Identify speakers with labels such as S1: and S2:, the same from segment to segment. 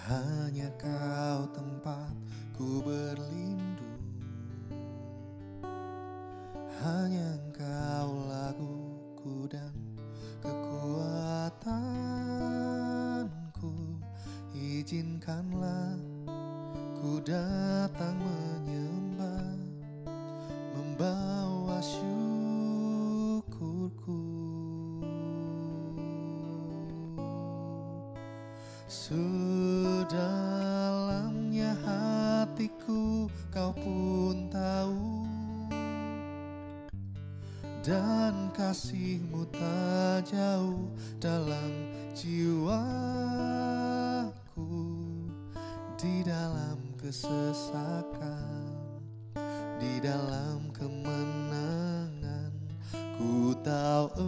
S1: Hanya kau tempat ku berlindung, hanya engkau laguku dan kekuatanku. Izinkanlah ku datang menyembah, membawa syukurku. Sedalamnya hatiku kau pun tahu, dan kasih-Mu tak jauh dalam jiwaku. Di dalam kesesakan, di dalam kemenangan, ku tahu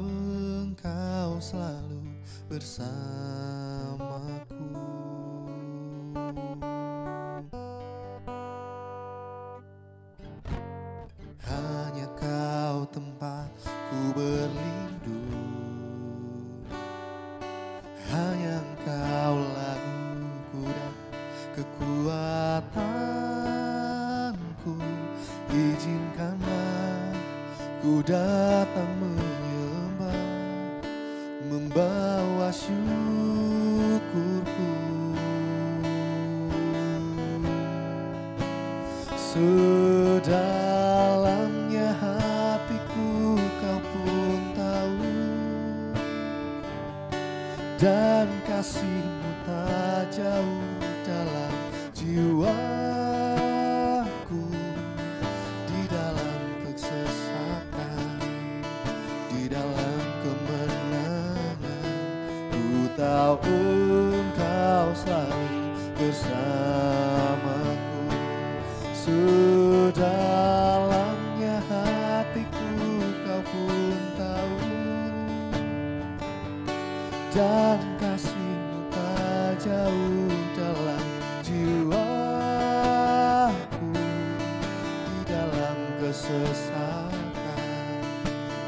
S1: Engkau selalu bersamaku. Hanya kau tempat ku berlindung, hanya engkau laguku dan kekuatanku. Izinkanlah ku datang menyembah, membawa syukurku. Sedalamnya hatiku kau pun tahu, dan kasih-Mu tak jauh dalam jiwaku. Di dalam kesesakan, di dalam kemenangan, ku tahu Engkau selalu bersamaku. Sedalamnya hatiku kau pun tahu, dan kasih-Mu tak jauh dalam jiwaku. Di dalam kesesakan,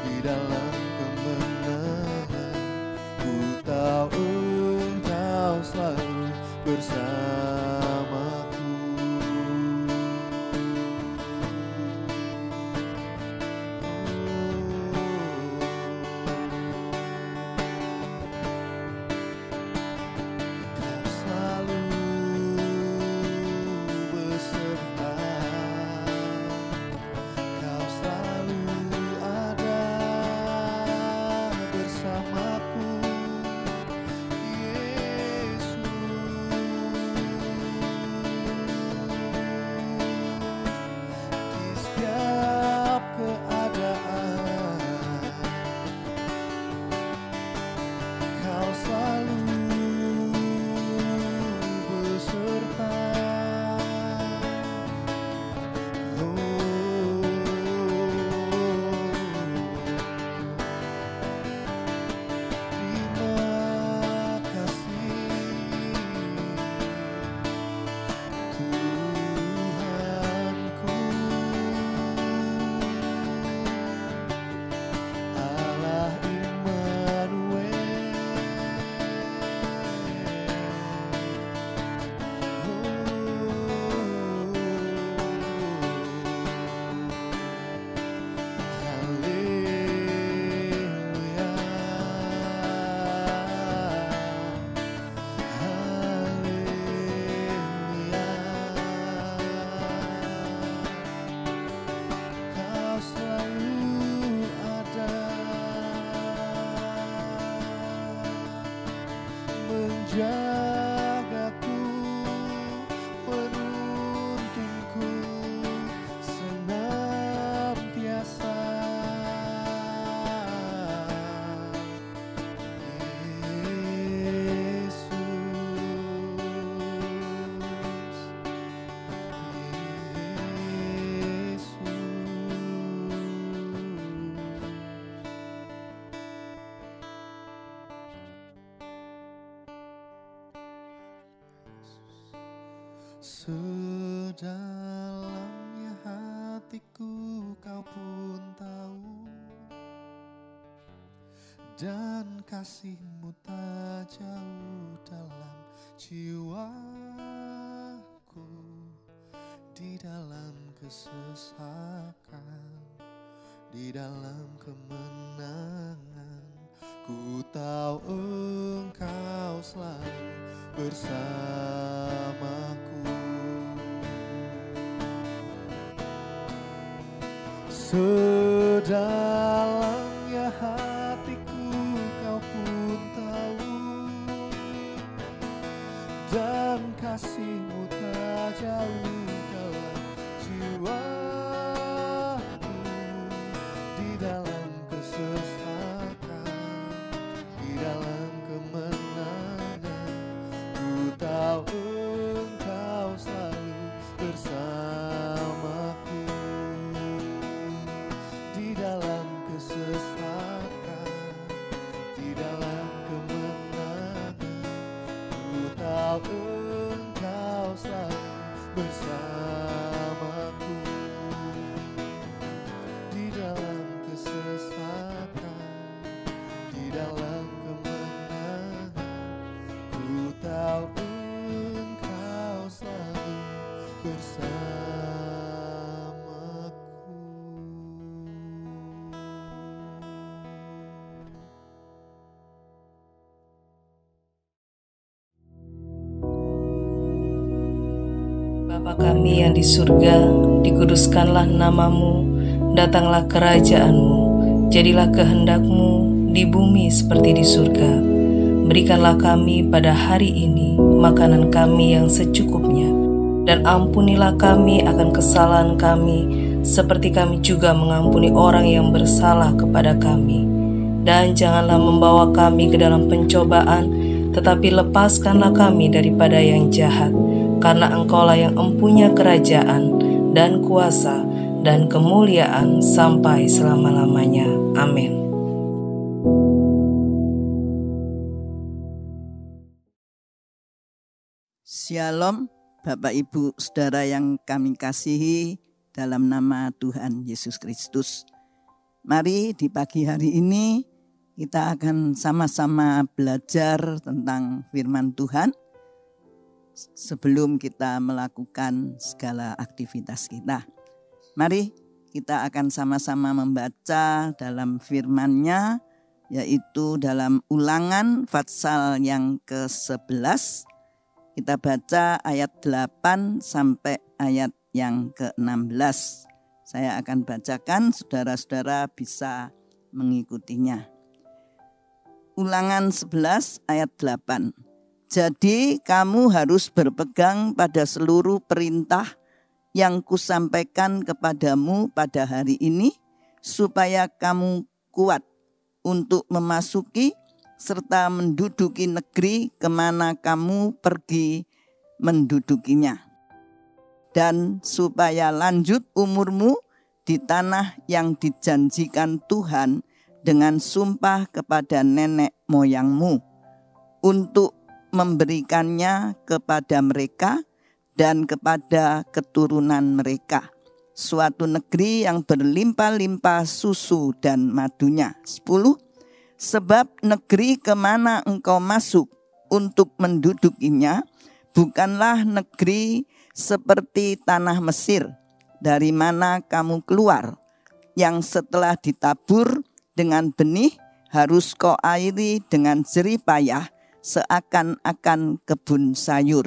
S1: di dalam kemenangan, ku tahu Engkau selalu bersamaku. Menjagaku, menuntunku senantiasa. Yesus. Sedalamnya hatiku kau pun tahu, dan kasih-Mu tak jauh dalam jiwaku. Di dalam kesesakan, di dalam kemenangan, ku tahu Engkau selalu bersamaku. Sedalamnya hatiku kau pun tahu, dan kasih-Mu tak jauh dalam jiwaku. Di dalam kesesakan, di dalam kemenangan, ku tahu Engkau selalu bersamaku. Di dalam kesesakan, di dalam kemenangan, ku tahu Engkau selalu bersamaku. Di dalam kesesakan, di dalam kemenangan, ku tahu Engkau selalu bersamaku.
S2: Bapa kami yang di surga, dikuduskanlah nama-Mu, datanglah kerajaan-Mu, jadilah kehendak-Mu di bumi seperti di surga. Berikanlah kami pada hari ini makanan kami yang secukupnya, dan ampunilah kami akan kesalahan kami, seperti kami juga mengampuni orang yang bersalah kepada kami. Dan janganlah membawa kami ke dalam pencobaan, tetapi lepaskanlah kami daripada yang jahat. Karena Engkaulah yang empunya kerajaan dan kuasa dan kemuliaan sampai selama-lamanya. Amin.
S3: Shalom, Bapak Ibu Saudara yang kami kasihi dalam nama Tuhan Yesus Kristus. Mari di pagi hari ini kita akan sama-sama belajar tentang firman Tuhan. Sebelum kita melakukan segala aktivitas kita, mari kita akan sama-sama membaca dalam firman-Nya, yaitu dalam Ulangan pasal yang ke-11. Kita baca ayat 8 sampai ayat yang ke-16. Saya akan bacakan, saudara-saudara bisa mengikutinya. Ulangan 11 ayat 8. Jadi kamu harus berpegang pada seluruh perintah yang kusampaikan kepadamu pada hari ini, supaya kamu kuat untuk memasuki serta menduduki negeri kemana kamu pergi mendudukinya. Dan supaya lanjut umurmu di tanah yang dijanjikan Tuhan dengan sumpah kepada nenek moyangmu, untuk memberikannya kepada mereka dan kepada keturunan mereka, suatu negeri yang berlimpah-limpah susu dan madunya. 10. Sebab negeri kemana engkau masuk untuk mendudukinya bukanlah negeri seperti tanah Mesir, dari mana kamu keluar, yang setelah ditabur dengan benih harus kau airi dengan jerih payah, seakan-akan kebun sayur.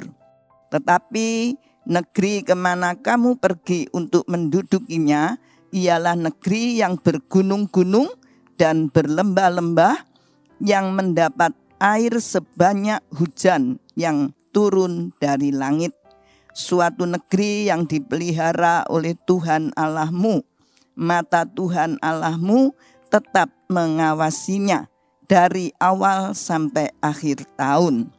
S3: Tetapi negeri kemana kamu pergi untuk mendudukinya ialah negeri yang bergunung-gunung dan berlembah-lembah, yang mendapat air sebanyak hujan yang turun dari langit. Suatu negeri yang dipelihara oleh Tuhan Allahmu. Mata Tuhan Allahmu tetap mengawasinya dari awal sampai akhir tahun.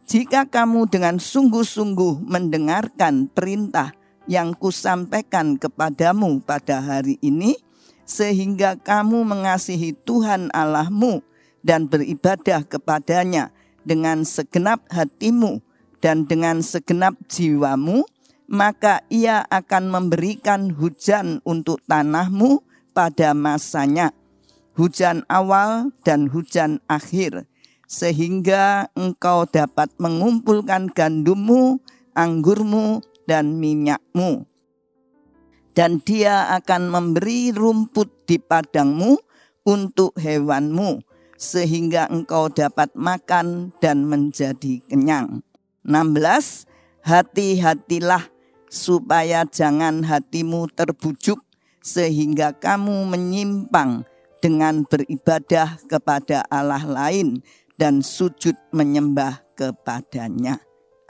S3: Jika kamu dengan sungguh-sungguh mendengarkan perintah yang kusampaikan kepadamu pada hari ini, sehingga kamu mengasihi Tuhan Allahmu dan beribadah kepadanya dengan segenap hatimu dan dengan segenap jiwamu, maka ia akan memberikan hujan untuk tanahmu pada masanya, hujan awal dan hujan akhir, sehingga engkau dapat mengumpulkan gandummu, anggurmu, dan minyakmu. Dan dia akan memberi rumput di padangmu untuk hewanmu, sehingga engkau dapat makan dan menjadi kenyang. 16. Hati-hatilah supaya jangan hatimu terbujuk, sehingga kamu menyimpang dengan beribadah kepada Allah lain dan sujud menyembah kepadanya.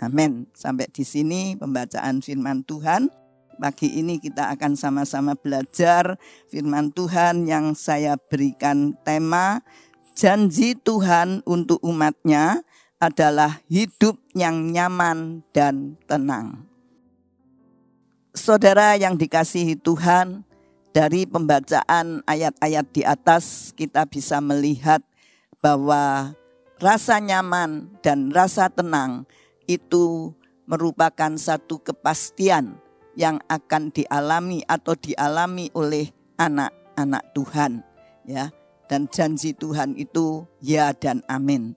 S3: Amin. Sampai di sini pembacaan firman Tuhan. Pagi ini kita akan sama-sama belajar firman Tuhan yang saya berikan tema janji Tuhan untuk umatnya adalah hidup yang nyaman dan tenang. Saudara yang dikasihi Tuhan, dari pembacaan ayat-ayat di atas kita bisa melihat bahwa rasa nyaman dan rasa tenang itu merupakan satu kepastian yang akan dialami atau dialami oleh anak-anak Tuhan, ya. Dan janji Tuhan itu ya dan amin.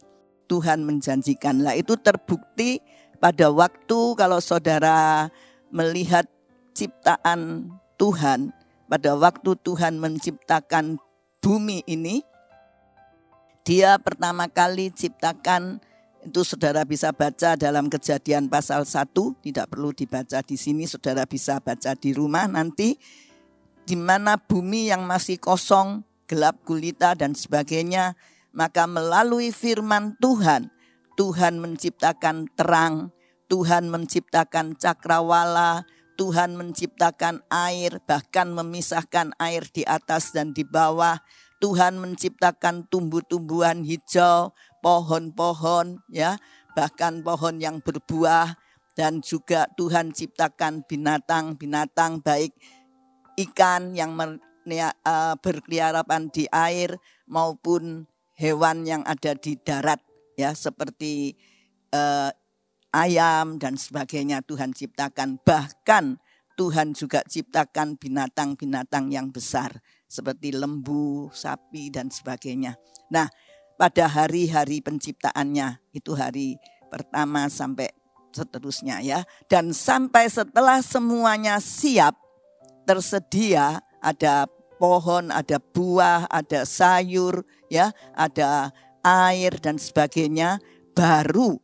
S3: Tuhan menjanjikanlah, itu terbukti pada waktu kalau saudara melihat ciptaan Tuhan, pada waktu Tuhan menciptakan bumi ini, dia pertama kali ciptakan. Itu saudara bisa baca dalam Kejadian pasal 1, tidak perlu dibaca di sini, saudara bisa baca di rumah nanti, di mana bumi yang masih kosong, gelap gulita dan sebagainya, maka melalui firman Tuhan, Tuhan menciptakan terang, Tuhan menciptakan cakrawala, Tuhan menciptakan air, bahkan memisahkan air di atas dan di bawah. Tuhan menciptakan tumbuh-tumbuhan hijau, pohon-pohon, ya, bahkan pohon yang berbuah, dan juga Tuhan ciptakan binatang-binatang baik ikan yang berkeliaran di air maupun hewan yang ada di darat, ya, seperti ayam dan sebagainya Tuhan ciptakan. Bahkan Tuhan juga ciptakan binatang-binatang yang besar seperti lembu, sapi dan sebagainya. Nah, pada hari-hari penciptaannya, itu hari pertama sampai seterusnya, ya. Dan sampai setelah semuanya siap, tersedia, ada pohon, ada buah, ada sayur, ya, ada air dan sebagainya, baru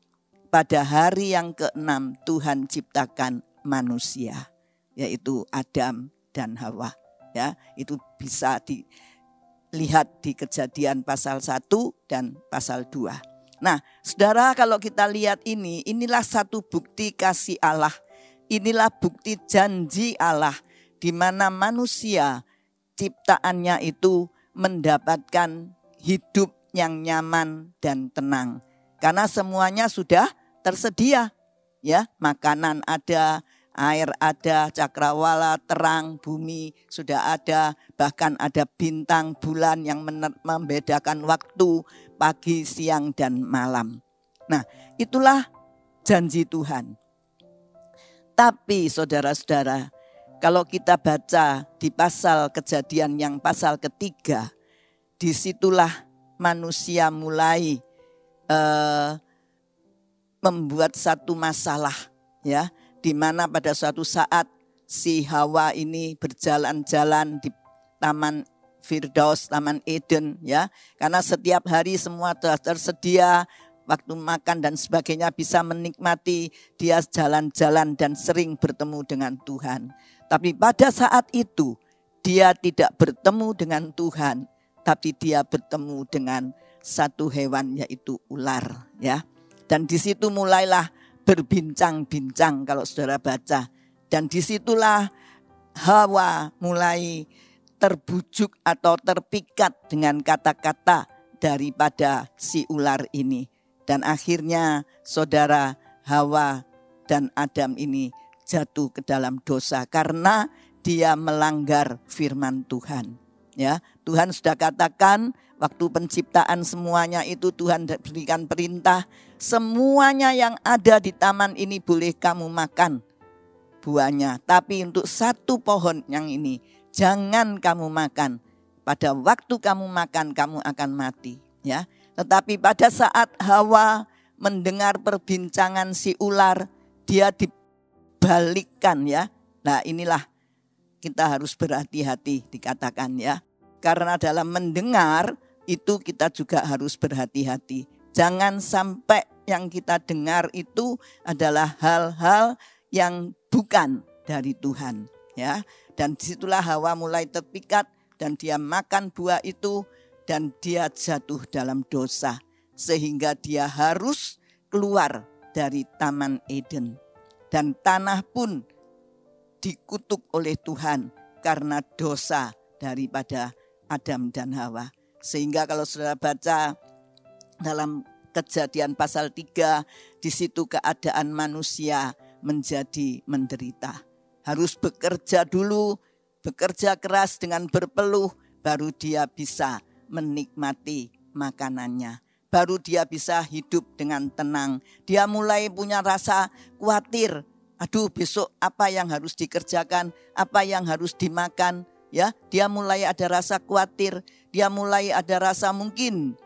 S3: pada hari yang ke-6 Tuhan ciptakan manusia, yaitu Adam dan Hawa. Ya, itu bisa dilihat di Kejadian pasal 1 dan pasal 2. Nah, saudara, kalau kita lihat inilah satu bukti kasih Allah. Inilah bukti janji Allah di mana manusia ciptaannya itu mendapatkan hidup yang nyaman dan tenang. Karena semuanya sudah tersedia, ya, makanan ada, air ada, cakrawala, terang, bumi sudah ada, bahkan ada bintang, bulan yang membedakan waktu pagi, siang, dan malam. Nah, itulah janji Tuhan. Tapi saudara-saudara, kalau kita baca di pasal Kejadian yang pasal 3, disitulah manusia mulai membuat satu masalah, ya, di mana pada suatu saat si Hawa ini berjalan-jalan di Taman Firdaus, Taman Eden, ya. Karena setiap hari semua telah tersedia, waktu makan dan sebagainya, bisa menikmati, dia jalan-jalan dan sering bertemu dengan Tuhan. Tapi pada saat itu dia tidak bertemu dengan Tuhan, tapi dia bertemu dengan satu hewan, yaitu ular, ya. Dan di situ mulailah berbincang-bincang kalau saudara baca. Dan disitulah Hawa mulai terbujuk atau terpikat dengan kata-kata daripada si ular ini. Dan akhirnya saudara, Hawa dan Adam ini jatuh ke dalam dosa karena dia melanggar firman Tuhan. Ya, Tuhan sudah katakan Waktu penciptaan semuanya itu Tuhan berikan perintah, semuanya yang ada di taman ini boleh kamu makan buahnya. Tapi untuk satu pohon yang ini jangan kamu makan. Pada waktu kamu makan kamu akan mati, ya. Tetapi pada saat Hawa mendengar perbincangan si ular, dia dibalikkan, ya. Nah, inilah kita harus berhati-hati dikatakan, ya. Karena dalam mendengar itu kita juga harus berhati-hati. Jangan sampai yang kita dengar itu adalah hal-hal yang bukan dari Tuhan, ya. Dan disitulah Hawa mulai terpikat dan dia makan buah itu dan dia jatuh dalam dosa sehingga dia harus keluar dari Taman Eden. Dan tanah pun dikutuk oleh Tuhan karena dosa daripada Adam dan Hawa. Sehingga kalau saudara baca dalam Kejadian pasal 3, di situ keadaan manusia menjadi menderita. Harus bekerja dulu, bekerja keras dengan berpeluh, baru dia bisa menikmati makanannya. Baru dia bisa hidup dengan tenang. Dia mulai punya rasa khawatir. Aduh, besok apa yang harus dikerjakan, apa yang harus dimakan. Ya, dia mulai ada rasa khawatir, dia mulai ada rasa mungkin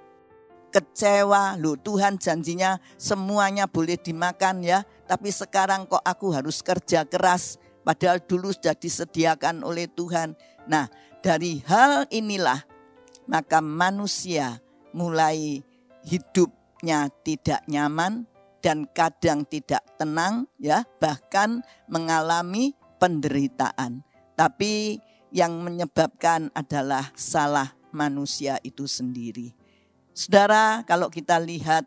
S3: kecewa. Loh, Tuhan janjinya semuanya boleh dimakan, ya, tapi sekarang kok aku harus kerja keras, padahal dulu sudah disediakan oleh Tuhan. Nah, dari hal inilah maka manusia mulai hidupnya tidak nyaman dan kadang tidak tenang, ya, bahkan mengalami penderitaan. Tapi yang menyebabkan adalah salah manusia itu sendiri. Saudara, kalau kita lihat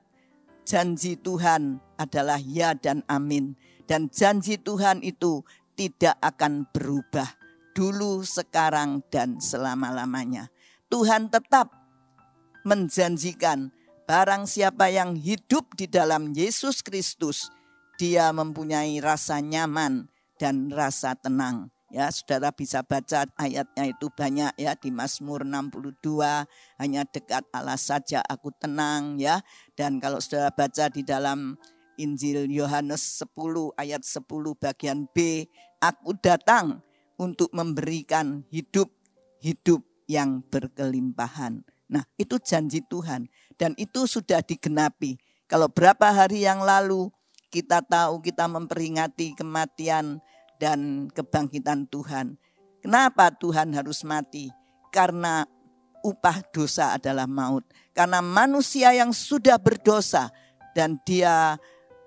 S3: janji Tuhan adalah ya dan amin. Dan janji Tuhan itu tidak akan berubah dulu, sekarang, dan selama-lamanya. Tuhan tetap menjanjikan barang siapa yang hidup di dalam Yesus Kristus, dia mempunyai rasa nyaman dan rasa tenang. Ya, saudara bisa baca ayatnya itu banyak, ya, di Mazmur 62, hanya dekat Allah saja aku tenang, ya. Dan kalau saudara baca di dalam Injil Yohanes 10 ayat 10 bagian B, aku datang untuk memberikan hidup yang berkelimpahan. Nah, itu janji Tuhan dan itu sudah digenapi. Kalau berapa hari yang lalu kita tahu kita memperingati kematian dan kebangkitan Tuhan. Kenapa Tuhan harus mati? Karena upah dosa adalah maut. Karena manusia yang sudah berdosa dan dia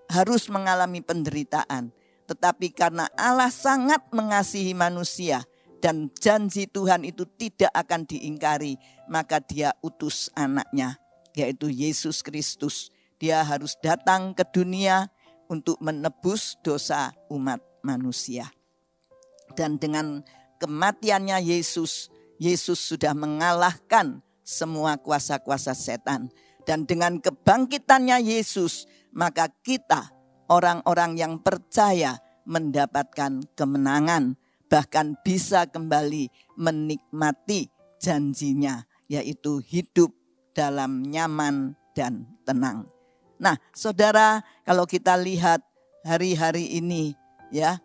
S3: harus mengalami penderitaan. Tetapi karena Allah sangat mengasihi manusia dan janji Tuhan itu tidak akan diingkari, maka dia utus anaknya, yaitu Yesus Kristus. Dia harus datang ke dunia untuk menebus dosa umat manusia. Dan dengan kematiannya Yesus sudah mengalahkan semua kuasa-kuasa setan. Dan dengan kebangkitannya Yesus, maka kita orang-orang yang percaya mendapatkan kemenangan, bahkan bisa kembali menikmati janjinya, yaitu hidup dalam nyaman dan tenang. Nah, saudara, kalau kita lihat hari-hari ini, ya,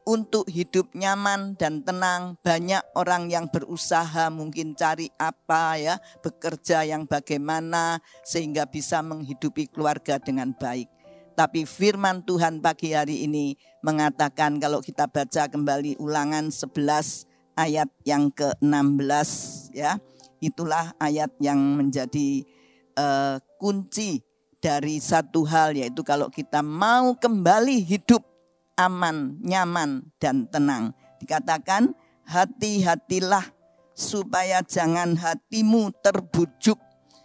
S3: untuk hidup nyaman dan tenang, banyak orang yang berusaha mungkin cari apa, ya, bekerja yang bagaimana sehingga bisa menghidupi keluarga dengan baik. Tapi firman Tuhan pagi hari ini mengatakan, kalau kita baca kembali Ulangan 11 ayat yang ke-16, ya, itulah ayat yang menjadi kunci dari satu hal, yaitu kalau kita mau kembali hidup aman, nyaman, dan tenang. Dikatakan, hati-hatilah supaya jangan hatimu terbujuk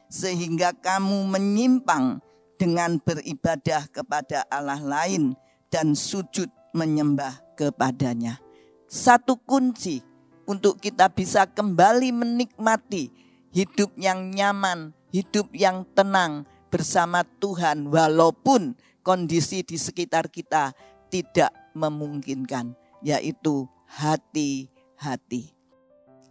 S3: sehingga kamu menyimpang dengan beribadah kepada Allah lain dan sujud menyembah kepadanya. Satu kunci untuk kita bisa kembali menikmati hidup yang nyaman, hidup yang tenang bersama Tuhan, walaupun kondisi di sekitar kita tidak memungkinkan, yaitu hati-hati.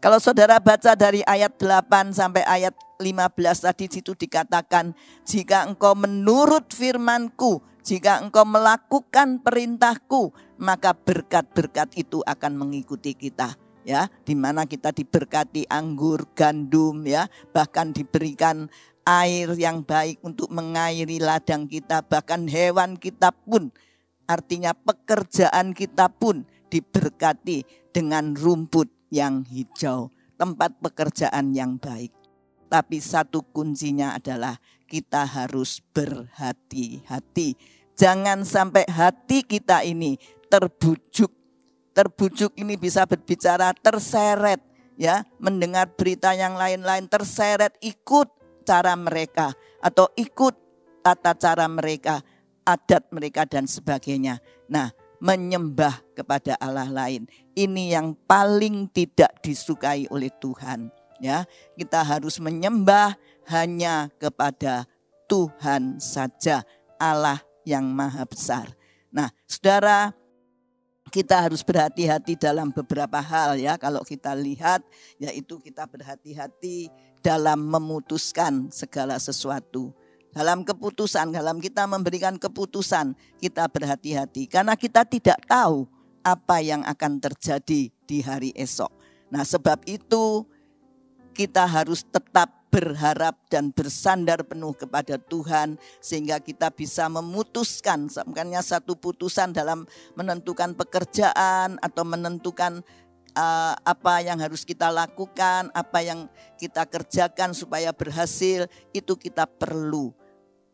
S3: Kalau saudara baca dari ayat 8 sampai ayat 15 tadi, situ dikatakan, jika engkau menurut firman-Ku, jika engkau melakukan perintah-Ku, maka berkat-berkat itu akan mengikuti kita. Ya, di mana kita diberkati anggur, gandum, ya, bahkan diberikan air yang baik untuk mengairi ladang kita, bahkan hewan kita pun, artinya pekerjaan kita pun diberkati dengan rumput yang hijau, tempat pekerjaan yang baik. Tapi satu kuncinya adalah kita harus berhati-hati. Jangan sampai hati kita ini terbujuk. Terbujuk ini bisa berbicara terseret, ya, mendengar berita yang lain-lain, terseret ikut cara mereka atau ikut tata cara mereka, adat mereka dan sebagainya. Nah, menyembah kepada Allah lain, ini yang paling tidak disukai oleh Tuhan, ya. Kita harus menyembah hanya kepada Tuhan saja, Allah yang Maha Besar. Nah, saudara, kita harus berhati-hati dalam beberapa hal, ya. Kalau kita lihat, yaitu kita berhati-hati dalam memutuskan segala sesuatu. Dalam keputusan, dalam kita memberikan keputusan, kita berhati-hati. Karena kita tidak tahu apa yang akan terjadi di hari esok. Nah, sebab itu kita harus tetap berharap dan bersandar penuh kepada Tuhan, sehingga kita bisa memutuskan, makanya satu putusan dalam menentukan pekerjaan atau menentukan apa yang harus kita lakukan, apa yang kita kerjakan supaya berhasil, itu kita perlu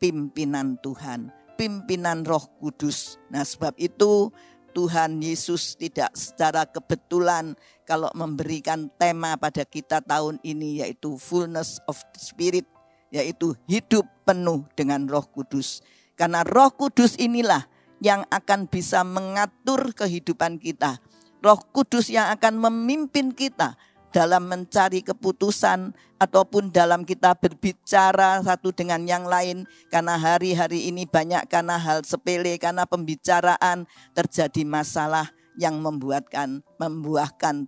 S3: pimpinan Tuhan, pimpinan Roh Kudus. Nah, sebab itu Tuhan Yesus tidak secara kebetulan kalau memberikan tema pada kita tahun ini, yaitu fullness of the Spirit, yaitu hidup penuh dengan Roh Kudus. Karena Roh Kudus inilah yang akan bisa mengatur kehidupan kita. Roh Kudus yang akan memimpin kita dalam mencari keputusan ataupun dalam kita berbicara satu dengan yang lain. Karena hari-hari ini banyak karena hal sepele, karena pembicaraan terjadi masalah yang membuahkan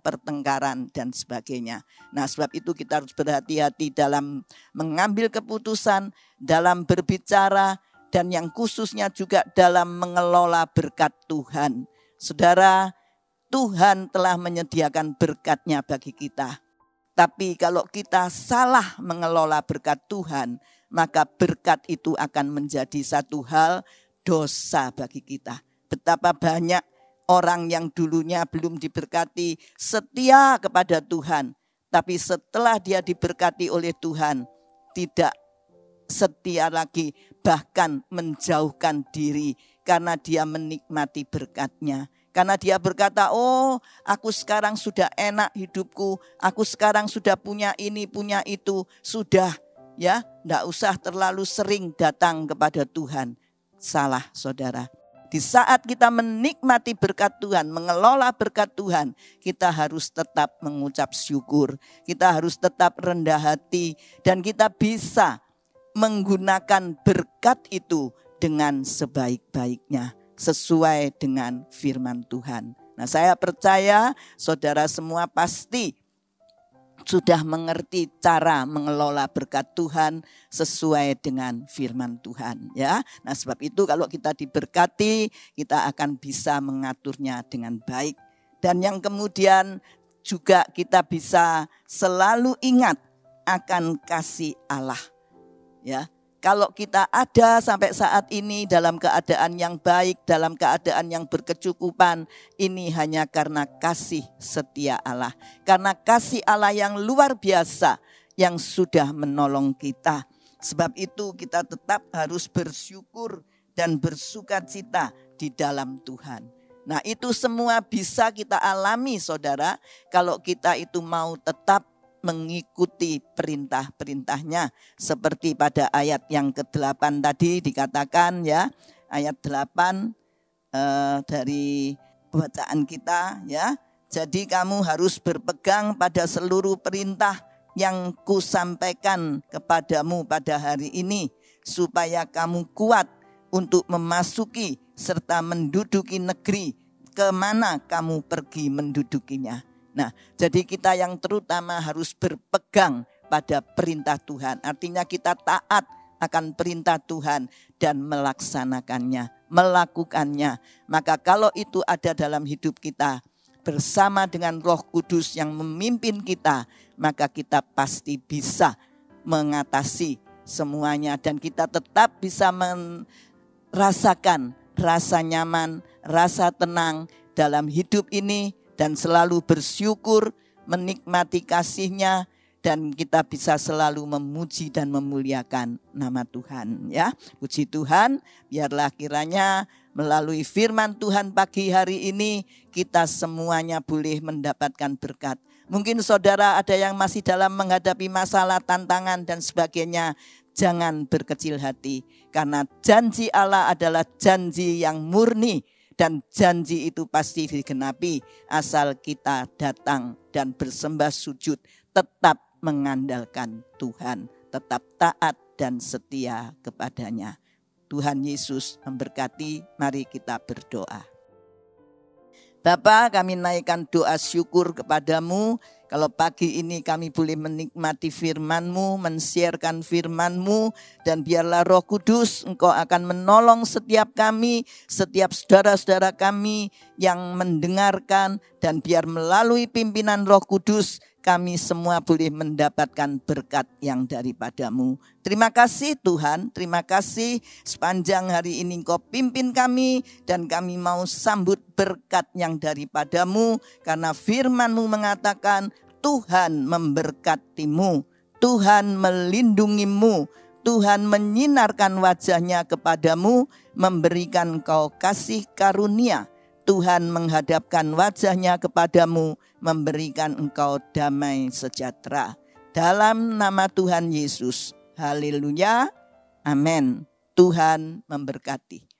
S3: pertengkaran dan sebagainya. Nah, sebab itu kita harus berhati-hati dalam mengambil keputusan, dalam berbicara, dan yang khususnya juga dalam mengelola berkat Tuhan. Saudara, Tuhan telah menyediakan berkat-Nya bagi kita. Tapi kalau kita salah mengelola berkat Tuhan, maka berkat itu akan menjadi satu hal dosa bagi kita. Betapa banyak orang yang dulunya belum diberkati setia kepada Tuhan, tapi setelah dia diberkati oleh Tuhan, tidak setia lagi, bahkan menjauhkan diri karena dia menikmati berkat-Nya. Karena dia berkata, oh, aku sekarang sudah enak hidupku, aku sekarang sudah punya ini, punya itu, sudah, ya, enggak usah terlalu sering datang kepada Tuhan. Salah, saudara. Di saat kita menikmati berkat Tuhan, mengelola berkat Tuhan, kita harus tetap mengucap syukur, kita harus tetap rendah hati, dan kita bisa menggunakan berkat itu dengan sebaik-baiknya, sesuai dengan firman Tuhan. Nah, saya percaya saudara semua pasti sudah mengerti cara mengelola berkat Tuhan sesuai dengan firman Tuhan, ya. Nah, sebab itu kalau kita diberkati, kita akan bisa mengaturnya dengan baik. Dan yang kemudian juga kita bisa selalu ingat akan kasih Allah, ya. Kalau kita ada sampai saat ini dalam keadaan yang baik, dalam keadaan yang berkecukupan, ini hanya karena kasih setia Allah. Karena kasih Allah yang luar biasa yang sudah menolong kita. Sebab itu kita tetap harus bersyukur dan bersukacita di dalam Tuhan. Nah, itu semua bisa kita alami, saudara, kalau kita itu mau tetap mengikuti perintah-perintahnya. Seperti pada ayat yang ke-8 tadi dikatakan, ya, ayat 8 dari bacaan kita, ya. Jadi kamu harus berpegang pada seluruh perintah yang kusampaikan kepadamu pada hari ini, supaya kamu kuat untuk memasuki serta menduduki negeri kemana kamu pergi mendudukinya. Nah, jadi kita yang terutama harus berpegang pada perintah Tuhan. Artinya kita taat akan perintah Tuhan dan melaksanakannya, melakukannya. Maka kalau itu ada dalam hidup kita bersama dengan Roh Kudus yang memimpin kita, maka kita pasti bisa mengatasi semuanya dan kita tetap bisa merasakan rasa nyaman, rasa tenang dalam hidup ini dan selalu bersyukur, menikmati kasih-Nya, dan kita bisa selalu memuji dan memuliakan nama Tuhan, ya. Puji Tuhan, biarlah kiranya melalui firman Tuhan pagi hari ini kita semuanya boleh mendapatkan berkat. Mungkin saudara ada yang masih dalam menghadapi masalah, tantangan dan sebagainya. Jangan berkecil hati, karena janji Allah adalah janji yang murni. Dan janji itu pasti digenapi asal kita datang dan bersembah sujud, tetap mengandalkan Tuhan, tetap taat dan setia kepadanya. Tuhan Yesus memberkati, mari kita berdoa. Bapa, kami naikkan doa syukur kepadamu. Kalau pagi ini kami boleh menikmati firman-Mu, men-sharekan firman-Mu. Dan biarlah Roh Kudus Engkau akan menolong setiap kami, setiap saudara-saudara kami yang mendengarkan. Dan biar melalui pimpinan Roh Kudus kami semua boleh mendapatkan berkat yang daripada-Mu. Terima kasih Tuhan, terima kasih sepanjang hari ini Engkau pimpin kami dan kami mau sambut berkat yang daripada-Mu karena firman-Mu mengatakan Tuhan memberkatimu, Tuhan melindungimu, Tuhan menyinarkan wajah-Nya kepadamu, memberikan Engkau kasih karunia. Tuhan menghadapkan wajah-Nya kepadamu, memberikan engkau damai sejahtera. Dalam nama Tuhan Yesus. Haleluya. Amin. Tuhan memberkati.